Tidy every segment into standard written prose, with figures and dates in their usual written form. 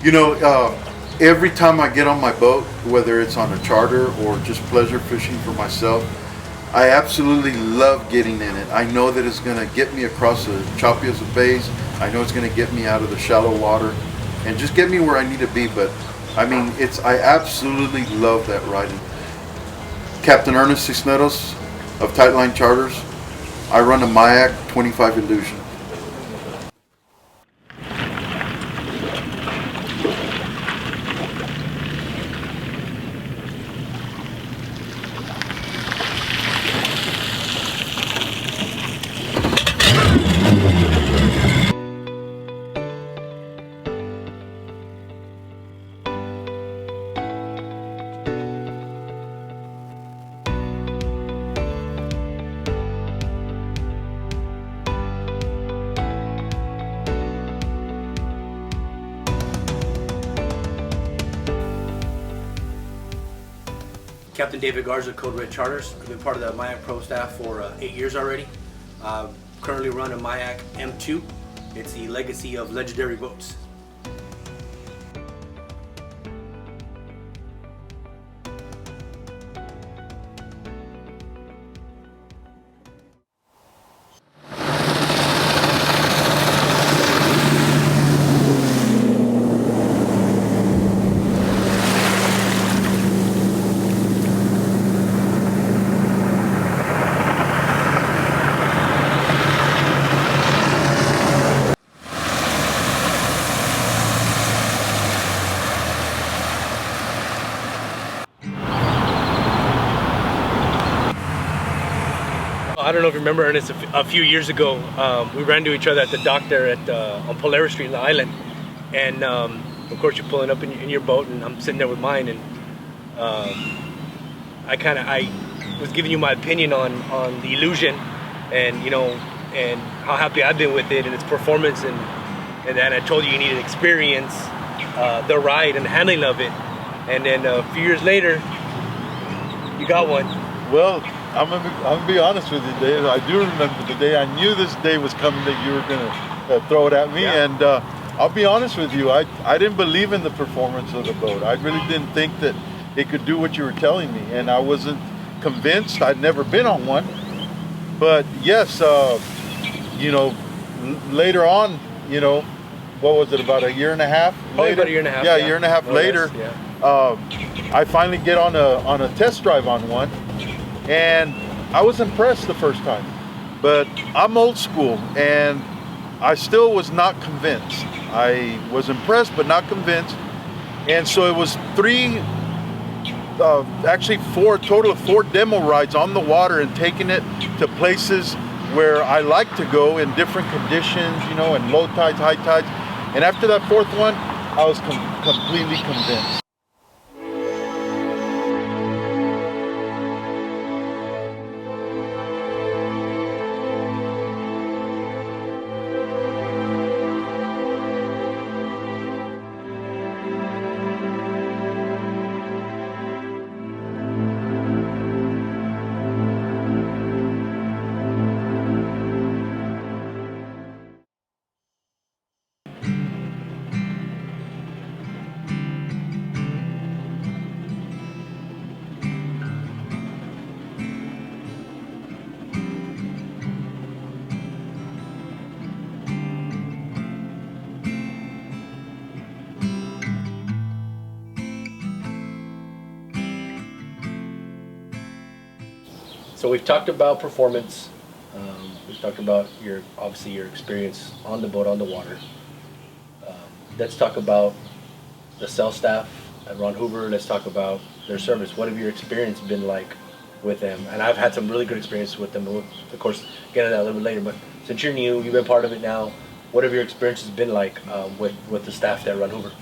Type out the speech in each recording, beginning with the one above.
You know, every time I get on my boat, whether it's on a charter or just pleasure fishing for myself, I absolutely love getting in it. I know that it's going to get me across the choppiest of bays. I know it's going to get me out of the shallow water and just get me where I need to be. But I mean, I absolutely love that riding. Captain Ernest Cisneros of Tightline Charters. I run a Majek 25 Illusion. Captain David Garza, Code Red Charters. I've been part of the Majek Pro staff for 8 years already. Currently run a Majek M2. It's the legacy of legendary boats. I don't know if you remember, Ernest, a few years ago, we ran into each other at the dock there on Polaris Street in the island. And of course you're pulling up in your boat and I'm sitting there with mine, and I was giving you my opinion on the Illusion and, you know, and how happy I've been with it and its performance, and then I told you needed to experience the ride and the handling of it. And then a few years later, you got one. Well, I'm gonna be honest with you, Dave. I do remember the day. I knew this day was coming that you were gonna throw it at me, yeah. And I'll be honest with you. I didn't believe in the performance of the boat. I really didn't think that it could do what you were telling me, and I wasn't convinced. I'd never been on one, but yes, you know, later on, you know, what was it, about a year and a half? Probably about a year and a half. Yeah, a year and a half later, I finally get on a test drive on one. And I was impressed the first time, but I'm old school and I still was not convinced. I was impressed, but not convinced. And so it was actually a total of four demo rides on the water and taking it to places where I like to go in different conditions, you know, and low tides, high tides. And after that fourth one, I was completely convinced. So we've talked about performance. We've talked about obviously your experience on the boat, on the water. Let's talk about the sales staff at Ron Hoover. Let's talk about their service. What have your experience been like with them? And I've had some really good experiences with them. We'll, of course, get into that a little bit later. But since you're new, you've been part of it now. What have your experiences been like with the staff at Ron Hoover?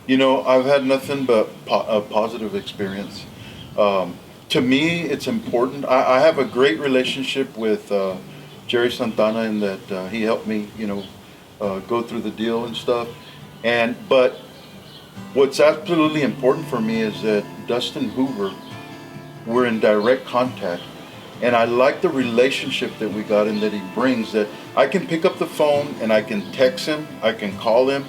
You know, I've had nothing but a positive experience. To me, it's important. I have a great relationship with Jerry Santana in that he helped me, you know, go through the deal and stuff. But what's absolutely important for me is that Dustin Hoover, we're in direct contact. And I like the relationship that we got and that he brings, that I can pick up the phone and I can text him, I can call him,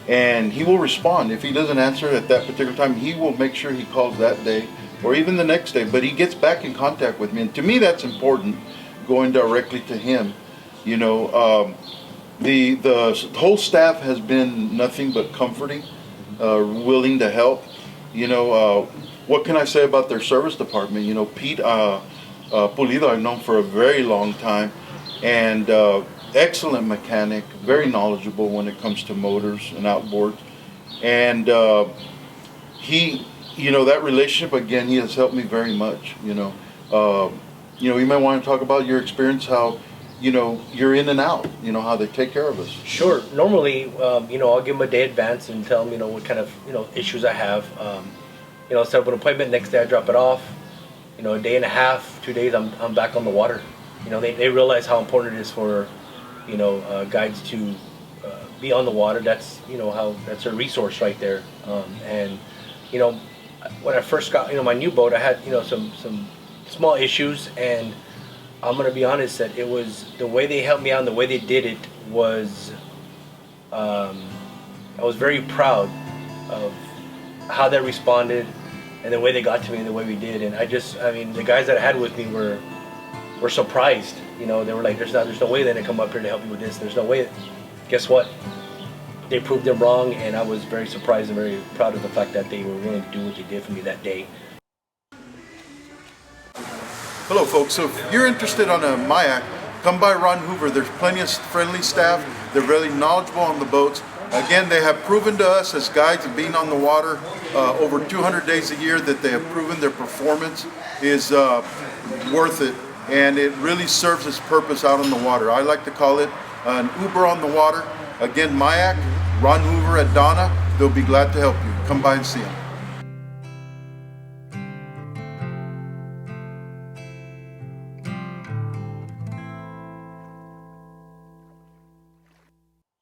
and he will respond. If he doesn't answer at that particular time, he will make sure he calls that day or even the next day, but he gets back in contact with me. And to me, that's important, going directly to him. You know, the whole staff has been nothing but comforting, willing to help. You know, what can I say about their service department? You know, Pete Pulido I've known for a very long time, and excellent mechanic, very knowledgeable when it comes to motors and outboards. And he, you know, that relationship, again, he has helped me very much. You know, you might want to talk about your experience, how, you know, you're in and out, you know, how they take care of us. Sure. Normally, you know, I'll give them a day advance and tell them, you know, what kind of, you know, issues I have. You know, set up an appointment, next day I drop it off. You know, a day and a half, 2 days, I'm back on the water. You know, they realize how important it is for, you know, guides to be on the water. That's, you know, how that's a resource right there. And, you know, when I first got, you know, my new boat, I had, you know, some small issues, and I'm gonna be honest that it was the way they helped me out and the way they did it was, I was very proud of how they responded and the way they got to me and the way we did. And I mean, the guys that I had with me were surprised. You know, they were like, there's no way they're gonna come up here to help you with this. There's no way. Guess what? They proved them wrong, and I was very surprised and very proud of the fact that they were willing to do what they did for me that day. Hello folks, so if you're interested on a Majek, come by Ron Hoover. There's plenty of friendly staff. They're really knowledgeable on the boats. Again, they have proven to us as guides of being on the water over 200 days a year that they have proven their performance is worth it, and it really serves its purpose out on the water. I like to call it an Uber on the water. Again, Majek, Ron Hoover at Donna, they'll be glad to help you. Come by and see them.